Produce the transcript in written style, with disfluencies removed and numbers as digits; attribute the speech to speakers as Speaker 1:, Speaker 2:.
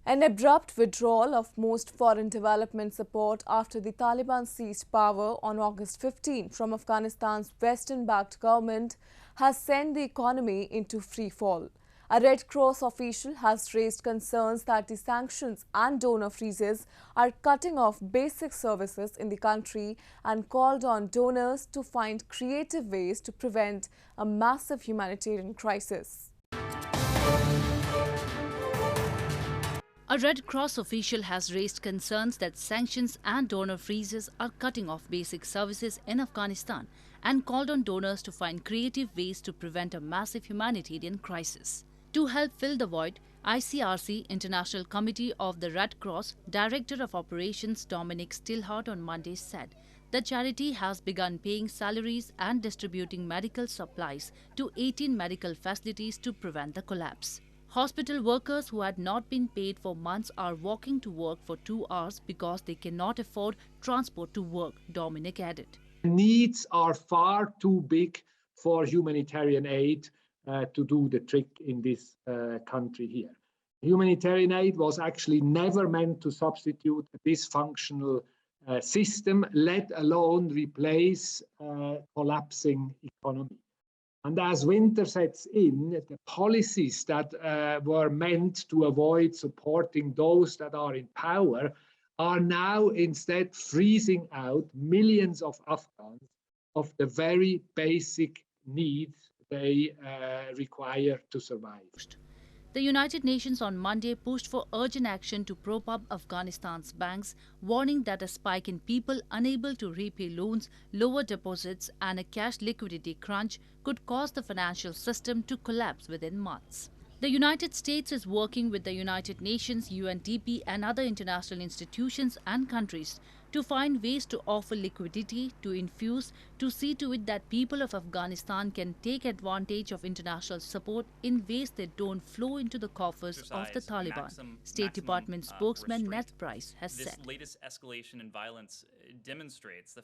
Speaker 1: An abrupt withdrawal of most foreign development support after the Taliban seized power on August 15 from Afghanistan's Western-backed government has sent the economy into free fall. A Red Cross official has raised concerns that the sanctions and donor freezes are cutting off basic services in the country and called on donors to find creative ways to prevent a massive humanitarian crisis.
Speaker 2: A Red Cross official has raised concerns that sanctions and donor freezes are cutting off basic services in Afghanistan and called on donors to find creative ways to prevent a massive humanitarian crisis. To help fill the void, ICRC International Committee of the Red Cross Director of Operations Dominic Stillhart on Monday said the charity has begun paying salaries and distributing medical supplies to 18 medical facilities to prevent the collapse. Hospital workers who had not been paid for months are walking to work for 2 hours because they cannot afford transport to work, Dominic added.
Speaker 3: Needs are far too big for humanitarian aid to do the trick in this country here. Humanitarian aid was actually never meant to substitute a dysfunctional system, let alone replace collapsing economy. And as winter sets in, the policies that were meant to avoid supporting those that are in power are now instead freezing out millions of Afghans of the very basic needs they require to survive.
Speaker 2: The United Nations on Monday pushed for urgent action to prop up Afghanistan's banks, warning that a spike in people unable to repay loans, lower deposits and a cash liquidity crunch could cause the financial system to collapse within months. The United States is working with the United Nations, UNDP and other international institutions and countries to find ways to offer liquidity, to infuse, to see to it that people of Afghanistan can take advantage of international support in ways that don't flow into the coffers of the Taliban, State Department spokesman Ned Price has said.
Speaker 4: This latest escalation in violence demonstrates the